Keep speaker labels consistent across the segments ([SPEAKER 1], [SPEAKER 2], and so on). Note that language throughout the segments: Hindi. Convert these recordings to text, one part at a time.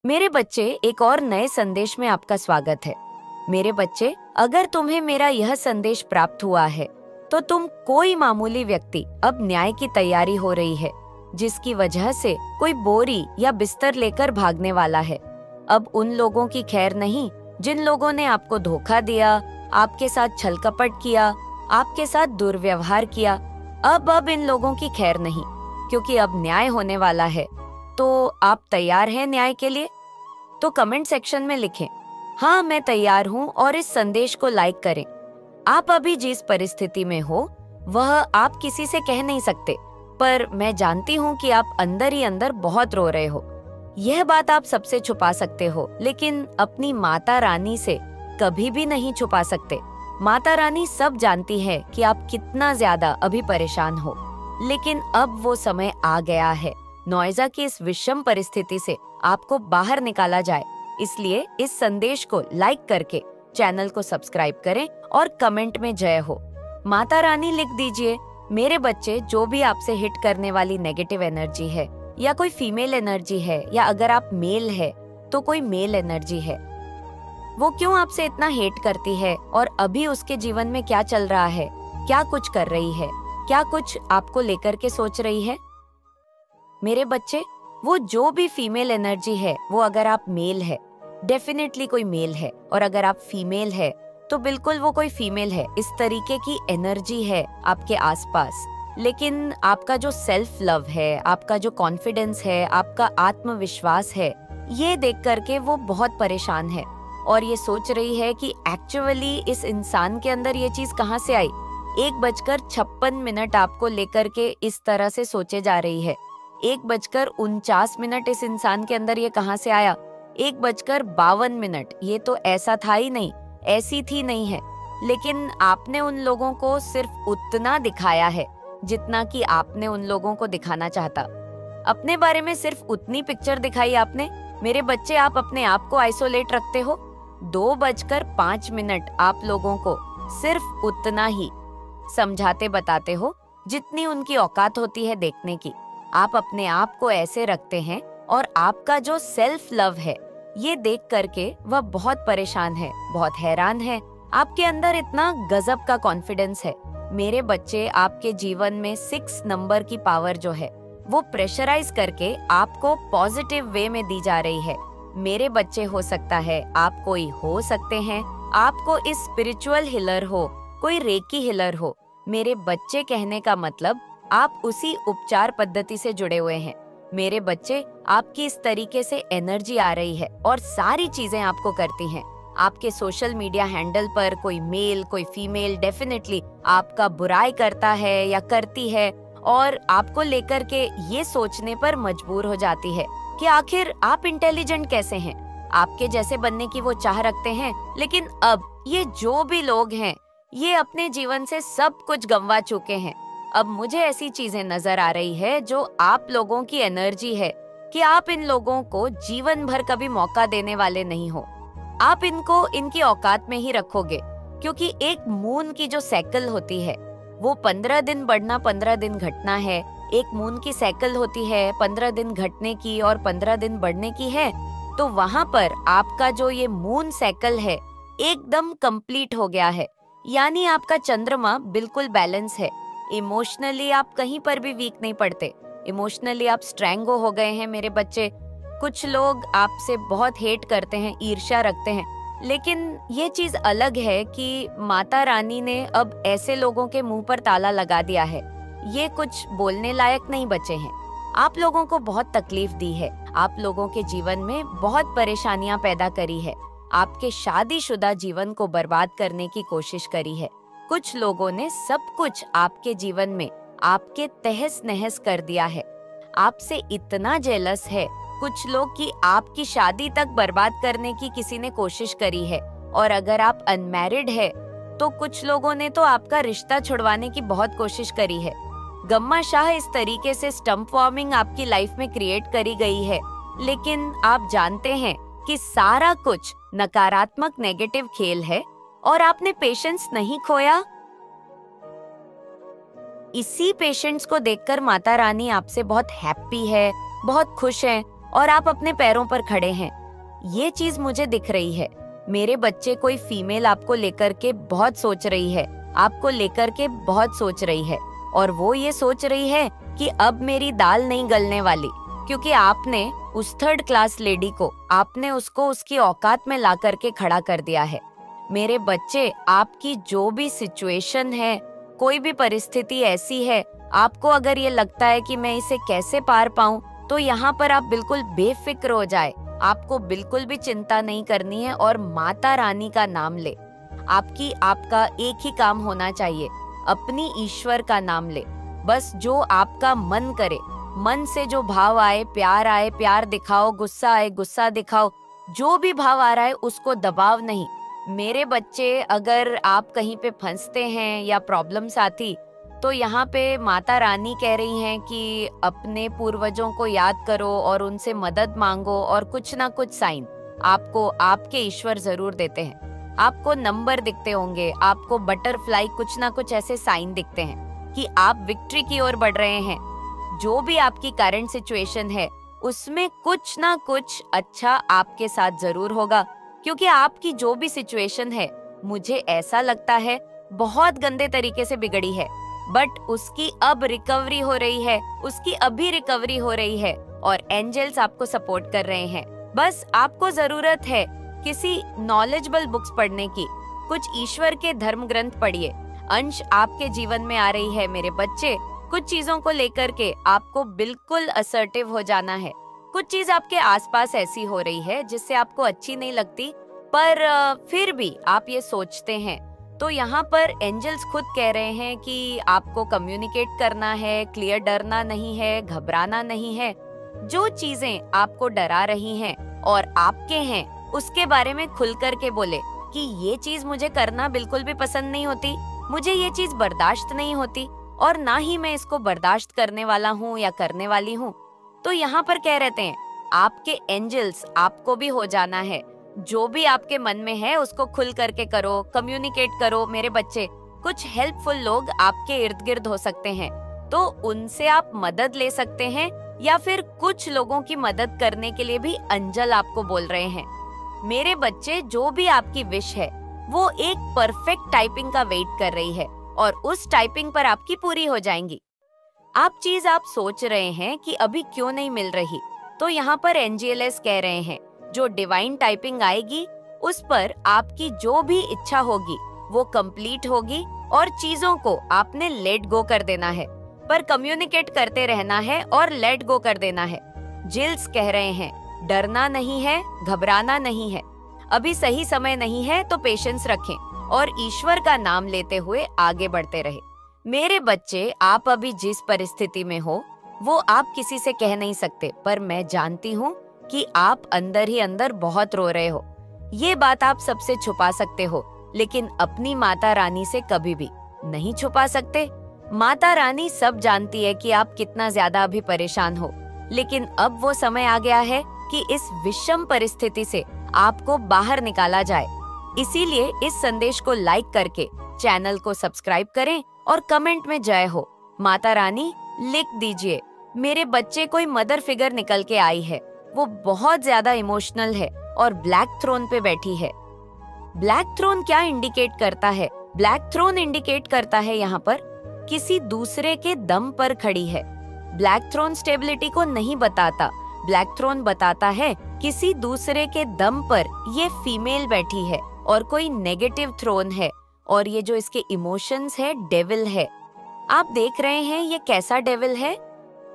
[SPEAKER 1] मेरे बच्चे, एक और नए संदेश में आपका स्वागत है। मेरे बच्चे, अगर तुम्हें मेरा यह संदेश प्राप्त हुआ है तो तुम कोई मामूली व्यक्ति अब न्याय की तैयारी हो रही है, जिसकी वजह से कोई बोरी या बिस्तर लेकर भागने वाला है। अब उन लोगों की खैर नहीं जिन लोगों ने आपको धोखा दिया, आपके साथ छल कपट किया, आपके साथ दुर्व्यवहार किया। अब इन लोगों की खैर नहीं, क्योंकि अब न्याय होने वाला है। तो आप तैयार हैं न्याय के लिए? तो कमेंट सेक्शन में लिखें, हाँ मैं तैयार हूँ, और इस संदेश को लाइक करें। आप अभी जिस परिस्थिति में हो वह आप किसी से कह नहीं सकते, पर मैं जानती हूँ कि आप अंदर ही अंदर बहुत रो रहे हो। यह बात आप सबसे छुपा सकते हो, लेकिन अपनी माता रानी से कभी भी नहीं छुपा सकते। माता रानी सब जानती है कि आप कितना ज्यादा अभी परेशान हो, लेकिन अब वो समय आ गया है नोएजा की इस विषम परिस्थिति से आपको बाहर निकाला जाए। इसलिए इस संदेश को लाइक करके चैनल को सब्सक्राइब करें और कमेंट में जय हो। माता रानी लिख दीजिए, मेरे बच्चे, जो भी आपसे हिट करने वाली नेगेटिव एनर्जी है या कोई फीमेल एनर्जी है, या अगर आप मेल है तो कोई मेल एनर्जी है, वो क्यों आपसे इतना हेट करती है और अभी उसके जीवन में क्या चल रहा है, क्या कुछ कर रही है, क्या कुछ आपको लेकर के सोच रही है। मेरे बच्चे, वो जो भी फीमेल एनर्जी है, वो अगर आप मेल है डेफिनेटली कोई मेल है, और अगर आप फीमेल है तो बिल्कुल वो कोई फीमेल है। इस तरीके की एनर्जी है आपके आसपास। लेकिन आपका जो सेल्फ लव है, आपका जो कॉन्फिडेंस है, आपका आत्मविश्वास है, ये देख करके वो बहुत परेशान है और ये सोच रही है कि एक्चुअली इस इंसान के अंदर ये चीज कहाँ से आई। 1:56 आपको लेकर के इस तरह से सोचे जा रही है। 1:49 इस इंसान के अंदर ये कहाँ से आया। 1:52, ये तो ऐसा था ही नहीं, ऐसी थी नहीं है। लेकिन आपने उन लोगों को सिर्फ उतना दिखाया है जितना कि आपने उन लोगों को दिखाना चाहता। अपने बारे में सिर्फ उतनी पिक्चर दिखाई आपने। मेरे बच्चे, आप अपने आप को आइसोलेट रखते हो। 2:05 आप लोगों को सिर्फ उतना ही समझाते बताते हो जितनी उनकी औकात होती है देखने की। आप अपने आप को ऐसे रखते हैं और आपका जो सेल्फ लव है, ये देख करके वह बहुत परेशान है, बहुत हैरान है। आपके अंदर इतना गजब का कॉन्फिडेंस है। मेरे बच्चे, आपके जीवन में 6 नंबर की पावर जो है वो प्रेशराइज करके आपको पॉजिटिव वे में दी जा रही है। मेरे बच्चे, हो सकता है आप कोई हो सकते हैं, आपको इस स्पिरिचुअल हिलर हो, कोई रेकी हिलर हो। मेरे बच्चे कहने का मतलब आप उसी उपचार पद्धति से जुड़े हुए हैं। मेरे बच्चे, आपकी इस तरीके से एनर्जी आ रही है और सारी चीजें आपको करती हैं। आपके सोशल मीडिया हैंडल पर कोई मेल, कोई फीमेल डेफिनेटली आपका बुराई करता है या करती है, और आपको लेकर के ये सोचने पर मजबूर हो जाती है कि आखिर आप इंटेलिजेंट कैसे हैं, आपके जैसे बनने की वो चाह रखते हैं। लेकिन अब ये जो भी लोग हैं, ये अपने जीवन से सब कुछ गंवा चुके हैं। अब मुझे ऐसी चीजें नजर आ रही है जो आप लोगों की एनर्जी है कि आप इन लोगों को जीवन भर कभी मौका देने वाले नहीं हो। आप इनको इनकी औकात में ही रखोगे, क्योंकि एक मून की जो साइकिल होती है वो 15 दिन बढ़ना 15 दिन घटना है। एक मून की साइकिल होती है 15 दिन घटने की और 15 दिन बढ़ने की है। तो वहाँ पर आपका जो ये मून साइकिल है एकदम कंप्लीट हो गया है, यानी आपका चंद्रमा बिल्कुल बैलेंस है। इमोशनली आप कहीं पर भी वीक नहीं पड़ते। इमोशनली आप स्ट्रेंगो हो गए हैं मेरे बच्चे। कुछ लोग आपसे बहुत हेट करते हैं, ईर्ष्या रखते हैं, लेकिन ये चीज अलग है कि माता रानी ने अब ऐसे लोगों के मुंह पर ताला लगा दिया है। ये कुछ बोलने लायक नहीं बचे हैं। आप लोगों को बहुत तकलीफ दी है, आप लोगों के जीवन में बहुत परेशानियां पैदा करी है, आपके शादीशुदा जीवन को बर्बाद करने की कोशिश करी है। कुछ लोगों ने सब कुछ आपके जीवन में आपके तहस नहस कर दिया है। आपसे इतना जेलस है कुछ लोग कि आपकी शादी तक बर्बाद करने की किसी ने कोशिश करी है। और अगर आप अनमैरिड है तो कुछ लोगों ने तो आपका रिश्ता छुड़वाने की बहुत कोशिश करी है। गम्मा शाह, इस तरीके से स्टंप फॉर्मिंग आपकी लाइफ में क्रिएट करी गई है। लेकिन आप जानते हैं कि सारा कुछ नकारात्मक नेगेटिव खेल है और आपने पेशेंस नहीं खोया। इसी पेशेंस को देखकर माता रानी आपसे बहुत हैप्पी है, बहुत खुश है। और आप अपने पैरों पर खड़े हैं। ये चीज मुझे दिख रही है। मेरे बच्चे, कोई फीमेल आपको लेकर के बहुत सोच रही है, आपको लेकर के बहुत सोच रही है, और वो ये सोच रही है कि अब मेरी दाल नहीं गलने वाली, क्योंकि आपने उस थर्ड क्लास लेडी को, आपने उसको उसकी औकात में ला करके खड़ा कर दिया है। मेरे बच्चे, आपकी जो भी सिचुएशन है, कोई भी परिस्थिति ऐसी है, आपको अगर ये लगता है कि मैं इसे कैसे पार पाऊं, तो यहाँ पर आप बिल्कुल बेफिक्र हो जाए। आपको बिल्कुल भी चिंता नहीं करनी है और माता रानी का नाम ले। आपका एक ही काम होना चाहिए, अपनी ईश्वर का नाम ले। बस जो आपका मन करे, मन से जो भाव आए प्यार दिखाओ, गुस्सा आए गुस्सा दिखाओ, जो भी भाव आ रहा है उसको दबाव नहीं। मेरे बच्चे, अगर आप कहीं पे फंसते हैं या प्रॉब्लम्स आती, तो यहाँ पे माता रानी कह रही हैं कि अपने पूर्वजों को याद करो और उनसे मदद मांगो, और कुछ ना कुछ साइन आपको आपके ईश्वर जरूर देते हैं। आपको नंबर दिखते होंगे, आपको बटरफ्लाई, कुछ ना कुछ ऐसे साइन दिखते हैं कि आप विक्ट्री की ओर बढ़ रहे हैं। जो भी आपकी करंट सिचुएशन है, उसमें कुछ ना कुछ अच्छा आपके साथ जरूर होगा, क्योंकि आपकी जो भी सिचुएशन है, मुझे ऐसा लगता है बहुत गंदे तरीके से बिगड़ी है, बट उसकी अब रिकवरी हो रही है, उसकी अभी रिकवरी हो रही है, और एंजल्स आपको सपोर्ट कर रहे हैं। बस आपको जरूरत है किसी नॉलेजेबल बुक्स पढ़ने की, कुछ ईश्वर के धर्म ग्रंथ पढ़िए। अंश आपके जीवन में आ रही है मेरे बच्चे। कुछ चीजों को लेकर के आपको बिल्कुल असर्टिव हो जाना है। कुछ चीज आपके आसपास ऐसी हो रही है जिससे आपको अच्छी नहीं लगती, पर फिर भी आप ये सोचते हैं, तो यहाँ पर एंजल्स खुद कह रहे हैं कि आपको कम्युनिकेट करना है, क्लियर, डरना नहीं है, घबराना नहीं है। जो चीजें आपको डरा रही हैं और आपके हैं, उसके बारे में खुल करके बोले कि ये चीज मुझे करना बिल्कुल भी पसंद नहीं होती, मुझे ये चीज बर्दाश्त नहीं होती, और ना ही मैं इसको बर्दाश्त करने वाला हूँ या करने वाली हूँ। तो यहाँ पर कह रहते हैं आपके एंजल्स, आपको भी हो जाना है। जो भी आपके मन में है उसको खुल करके करो, कम्युनिकेट करो। मेरे बच्चे, कुछ हेल्पफुल लोग आपके इर्द गिर्द हो सकते हैं, तो उनसे आप मदद ले सकते हैं, या फिर कुछ लोगों की मदद करने के लिए भी अंजल आपको बोल रहे हैं। मेरे बच्चे, जो भी आपकी विश है, वो एक परफेक्ट टाइपिंग का वेट कर रही है, और उस टाइपिंग पर आपकी पूरी हो जाएंगी। आप सोच रहे हैं कि अभी क्यों नहीं मिल रही, तो यहाँ पर एनजीएलएस कह रहे हैं जो डिवाइन टाइपिंग आएगी, उस पर आपकी जो भी इच्छा होगी वो कंप्लीट होगी, और चीजों को आपने लेट गो कर देना है, पर कम्युनिकेट करते रहना है और लेट गो कर देना है। जिल्स कह रहे हैं डरना नहीं है, घबराना नहीं है, अभी सही समय नहीं है, तो पेशेंस रखें और ईश्वर का नाम लेते हुए आगे बढ़ते रहे। मेरे बच्चे, आप अभी जिस परिस्थिति में हो वो आप किसी से कह नहीं सकते, पर मैं जानती हूँ कि आप अंदर ही अंदर बहुत रो रहे हो। ये बात आप सबसे छुपा सकते हो, लेकिन अपनी माता रानी से कभी भी नहीं छुपा सकते। माता रानी सब जानती है कि आप कितना ज्यादा अभी परेशान हो, लेकिन अब वो समय आ गया है कि इस विषम परिस्थिति से आपको बाहर निकाला जाए। इसीलिए इस संदेश को लाइक करके चैनल को सब्सक्राइब करें और कमेंट में जय हो माता रानी लिख दीजिए। मेरे बच्चे, कोई मदर फिगर निकल के आई है, वो बहुत ज्यादा इमोशनल है और ब्लैक थ्रोन पे बैठी है। ब्लैक थ्रोन क्या इंडिकेट करता है? ब्लैक थ्रोन इंडिकेट करता है यहाँ पर किसी दूसरे के दम पर खड़ी है। ब्लैक थ्रोन स्टेबिलिटी को नहीं बताता, ब्लैक थ्रोन बताता है किसी दूसरे के दम पर ये फीमेल बैठी है और कोई नेगेटिव थ्रोन है, और ये जो इसके इमोशंस है डेविल है। आप देख रहे हैं ये कैसा डेविल है?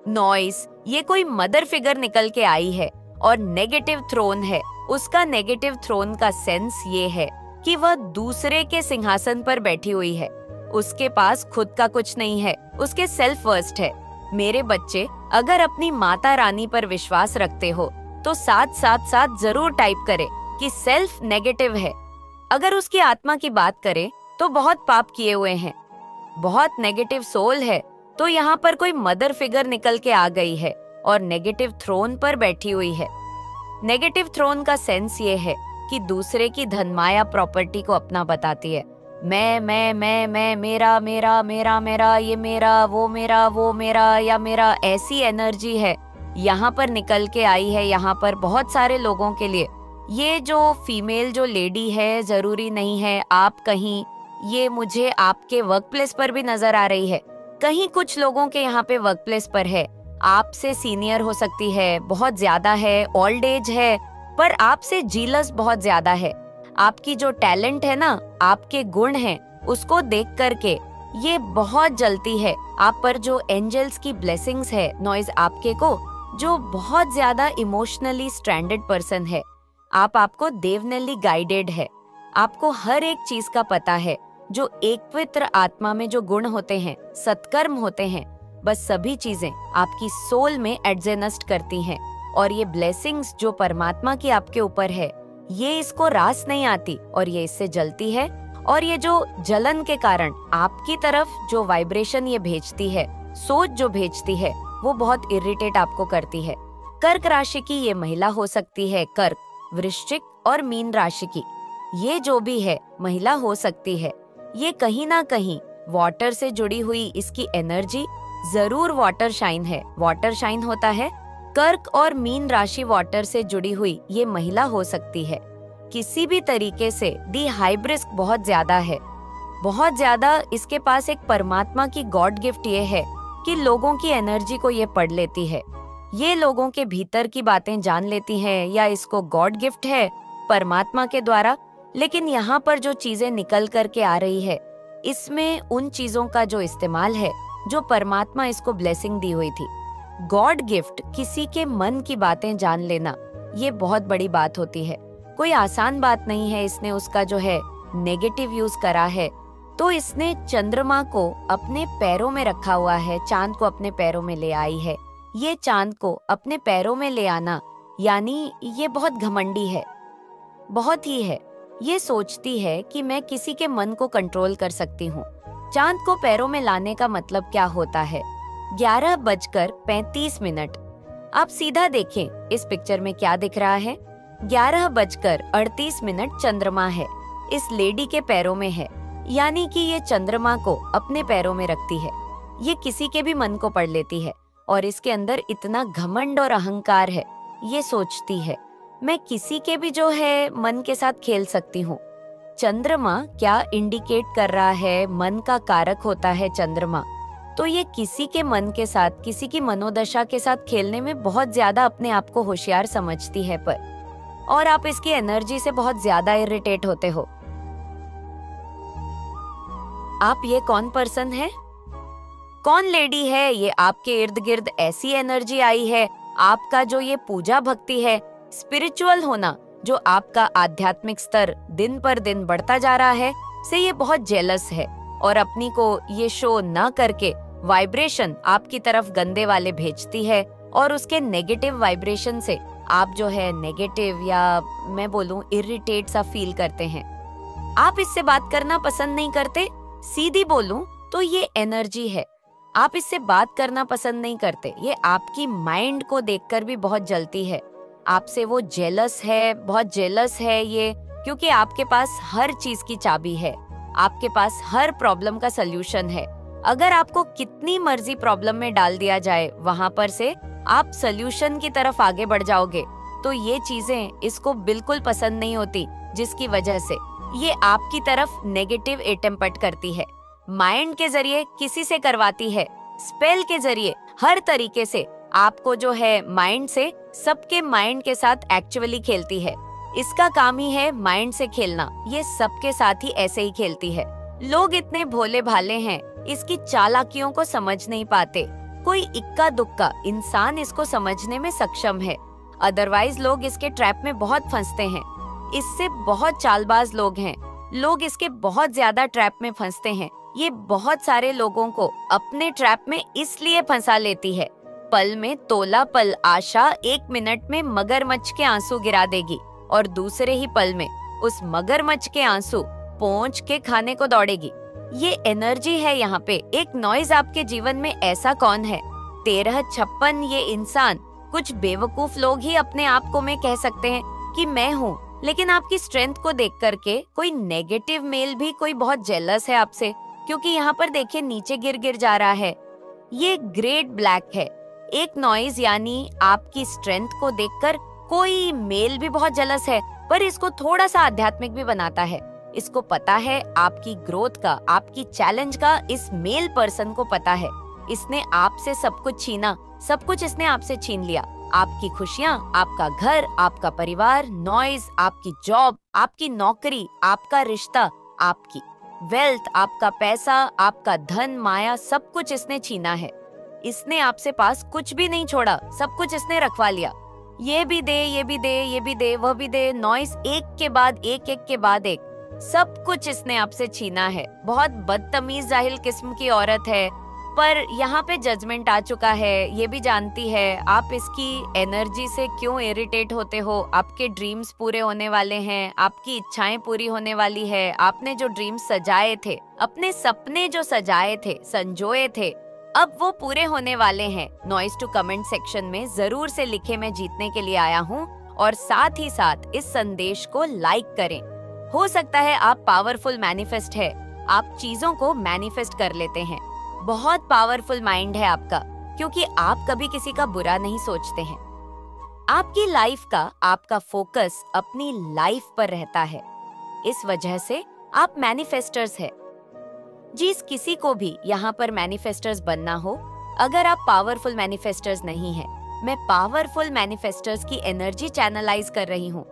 [SPEAKER 1] नॉइस, ये कोई मदर फिगर निकल के आई है और नेगेटिव थ्रोन है। उसका नेगेटिव थ्रोन का सेंस ये है कि वह दूसरे के सिंहासन पर बैठी हुई है, उसके पास खुद का कुछ नहीं है, उसके सेल्फ वर्स्ट है। मेरे बच्चे, अगर अपनी माता रानी पर विश्वास रखते हो तो साथ साथ साथ जरूर टाइप करें कि सेल्फ नेगेटिव है। अगर उसकी आत्मा की बात करें तो बहुत पाप किए हुए हैं, बहुत नेगेटिव सोल है, तो यहाँ पर कोई मदर फिगर निकल के आ गई है और नेगेटिव थ्रोन पर बैठी हुई है। नेगेटिव थ्रोन का सेंस ये है कि दूसरे की धनमाया प्रॉपर्टी को अपना बताती है। मैं, मेरा मेरा मेरा मेरा, ये मेरा, वो मेरा, या मेरा, ऐसी एनर्जी है यहाँ पर निकल के आई है, यहाँ पर बहुत सारे लोगों के लिए। ये जो फीमेल जो लेडी है, जरूरी नहीं है आप कहीं, ये मुझे आपके वर्क प्लेस पर भी नजर आ रही है। कहीं कुछ लोगों के यहाँ पे वर्क प्लेस पर है, आपसे सीनियर हो सकती है, बहुत ज्यादा है, ओल्ड एज है, पर आपसे जीलस बहुत ज्यादा है। आपकी जो टैलेंट है ना, आपके गुण हैं, उसको देख करके ये बहुत जलती है आप पर। जो एंजल्स की ब्लेसिंग्स है नॉइज आपके को, जो बहुत ज्यादा इमोशनली स्ट्रैंडेड पर्सन है, आपको देवनली गाइडेड है, आपको हर एक चीज का पता है। जो एक पवित्र आत्मा में जो गुण होते हैं, सत्कर्म होते हैं, बस सभी चीजें आपकी सोल में एडजेस्ट करती हैं। और ये ब्लेसिंग्स जो परमात्मा की आपके ऊपर है, ये इसको रास नहीं आती और ये इससे जलती है। और ये जो जलन के कारण आपकी तरफ जो वाइब्रेशन ये भेजती है, सोच जो भेजती है, वो बहुत इरिटेट आपको करती है। कर्क राशि की ये महिला हो सकती है, कर्क, वृश्चिक और मीन राशि की ये जो भी है महिला हो सकती है। ये कहीं ना कहीं वाटर से जुड़ी हुई इसकी एनर्जी जरूर वाटर शाइन है। वाटर शाइन होता है, कर्क और मीन राशि वाटर से जुड़ी हुई ये महिला हो सकती है। किसी भी तरीके से दी हाई रिस्क बहुत ज्यादा है, बहुत ज्यादा। इसके पास एक परमात्मा की गॉड गिफ्ट ये है कि लोगों की एनर्जी को ये पढ़ लेती है, ये लोगों के भीतर की बातें जान लेती है, या इसको गॉड गिफ्ट है परमात्मा के द्वारा। लेकिन यहाँ पर जो चीजें निकल करके आ रही है, इसमें उन चीजों का जो इस्तेमाल है जो परमात्मा इसको ब्लेसिंग दी हुई थी। गॉड गिफ्ट किसी के मन की बातें जान लेना, ये बहुत बड़ी बात होती है, कोई आसान बात नहीं है। इसने उसका जो है नेगेटिव यूज करा है। तो इसने चंद्रमा को अपने पैरों में रखा हुआ है, चांद को अपने पैरों में ले आई है। ये चांद को अपने पैरों में ले आना यानी ये बहुत घमंडी है, बहुत ही है। ये सोचती है कि मैं किसी के मन को कंट्रोल कर सकती हूँ। चांद को पैरों में लाने का मतलब क्या होता है? 11:35। आप सीधा देखें इस पिक्चर में क्या दिख रहा है। 11:38 चंद्रमा है, इस लेडी के पैरों में है, यानी कि ये चंद्रमा को अपने पैरों में रखती है। ये किसी के भी मन को पढ़ लेती है और इसके अंदर इतना घमंड और अहंकार है। ये सोचती है मैं किसी के भी जो है मन के साथ खेल सकती हूँ। चंद्रमा क्या इंडिकेट कर रहा है? मन का कारक होता है चंद्रमा। तो ये किसी के मन के साथ, किसी की मनोदशा के साथ खेलने में बहुत ज्यादा अपने आप को होशियार समझती है और आप इसकी एनर्जी से बहुत ज्यादा इरिटेट होते हो। आप ये कौन पर्सन है, कौन लेडी है? ये आपके इर्द गिर्द ऐसी एनर्जी आई है, आपका जो ये पूजा भक्ति है, स्पिरिचुअल होना, जो आपका आध्यात्मिक स्तर दिन पर दिन बढ़ता जा रहा है, से ये बहुत जेलस है और अपनी को ये शो ना करके वाइब्रेशन आपकी तरफ गंदे वाले भेजती है। और उसके नेगेटिव वाइब्रेशन से आप जो है नेगेटिव या मैं बोलूं इरिटेट सा फील करते हैं। आप इससे बात करना पसंद नहीं करते। सीधी बोलूं तो ये एनर्जी है, आप इससे बात करना पसंद नहीं करते। ये आपकी माइंड को देखकर भी बहुत जलती है, आपसे वो जेलस है, बहुत जेलस है ये, क्योंकि आपके पास हर चीज की चाबी है, आपके पास हर प्रॉब्लम का सल्यूशन है। अगर आपको कितनी मर्जी प्रॉब्लम में डाल दिया जाए, वहां पर से आप सल्यूशन की तरफ आगे बढ़ जाओगे। तो ये चीजें इसको बिल्कुल पसंद नहीं होती, जिसकी वजह से ये आपकी तरफ नेगेटिव अटेम्प्ट करती है। माइंड के जरिए किसी से करवाती है, स्पेल के जरिए, हर तरीके से आपको जो है माइंड से, सबके माइंड के साथ एक्चुअली खेलती है। इसका काम ही है माइंड से खेलना। ये सबके साथ ही ऐसे ही खेलती है। लोग इतने भोले भाले हैं, इसकी चालाकियों को समझ नहीं पाते। कोई इक्का दुक्का इंसान इसको समझने में सक्षम है, अदरवाइज लोग इसके ट्रैप में बहुत फंसते हैं। इससे बहुत चालबाज लोग हैं, लोग इसके बहुत ज्यादा ट्रैप में फंसते हैं। ये बहुत सारे लोगों को अपने ट्रैप में इसलिए फंसा लेती है। पल में तोला पल आशा, 1 मिनट में मगरमच्छ के आंसू गिरा देगी और दूसरे ही पल में उस मगरमच्छ के आंसू पोंछ के खाने को दौड़ेगी। ये एनर्जी है यहाँ पे। एक नॉइज आपके जीवन में ऐसा कौन है? 1356 ये इंसान, कुछ बेवकूफ लोग ही अपने आप को में कह सकते हैं कि मैं हूँ, लेकिन आपकी स्ट्रेंथ को देख करके कोई नेगेटिव मेल भी कोई बहुत जेलस है आपसे, क्योंकि यहाँ पर देखिए नीचे गिर गिर जा रहा है। ये ग्रेट ब्लैक है, एक नॉइज यानी आपकी स्ट्रेंथ को देखकर कोई मेल भी बहुत जलस है, पर इसको थोड़ा सा आध्यात्मिक भी बनाता है। इसको पता है आपकी ग्रोथ का, आपकी चैलेंज का इस मेल पर्सन को पता है। इसने आपसे सब कुछ छीना, सब कुछ इसने आपसे छीन लिया। आपकी खुशियाँ, आपका घर, आपका परिवार, नॉइज, आपकी जॉब, आपकी नौकरी, आपका रिश्ता, आपकी वेल्थ, आपका पैसा, आपका धन, माया, सब कुछ इसने छीना है। इसने आपसे पास कुछ भी नहीं छोड़ा, सब कुछ इसने रखवा लिया। ये भी दे, ये भी दे, ये भी दे, वह भी दे, नॉइस एक के बाद एक, एक के बाद एक, सब कुछ इसने आपसे छीना है। बहुत बदतमीज जाहिल किस्म की औरत है, पर यहाँ पे जजमेंट आ चुका है। ये भी जानती है आप इसकी एनर्जी से क्यों इरिटेट होते हो। आपके ड्रीम्स पूरे होने वाले हैं, आपकी इच्छाएं पूरी होने वाली है। आपने जो ड्रीम्स सजाए थे, अपने सपने जो सजाए थे, संजोए थे, अब वो पूरे होने वाले हैं। नॉइस टू कमेंट सेक्शन में जरूर से लिखे, मैं जीतने के लिए आया हूँ, और साथ ही साथ इस संदेश को लाइक करें। हो सकता है आप पावरफुल मैनिफेस्ट है, आप चीजों को मैनिफेस्ट कर लेते हैं। बहुत पावरफुल माइंड है आपका, क्योंकि आप कभी किसी का बुरा नहीं सोचते हैं। आपकी लाइफ का आपका फोकस अपनी लाइफ पर रहता है, इस वजह से आप मैनिफेस्टर्स है। जिस किसी को भी यहाँ पर मैनिफेस्टर्स बनना हो, अगर आप पावरफुल मैनिफेस्टर्स नहीं हैं, मैं पावरफुल मैनिफेस्टर्स की एनर्जी चैनलाइज कर रही हूँ।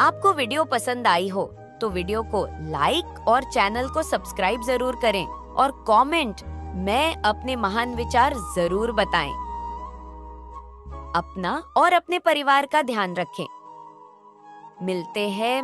[SPEAKER 1] आपको वीडियो पसंद आई हो तो वीडियो को लाइक और चैनल को सब्सक्राइब जरूर करें, और कमेंट में अपने महान विचार जरूर बताएं। अपना और अपने परिवार का ध्यान रखें। मिलते हैं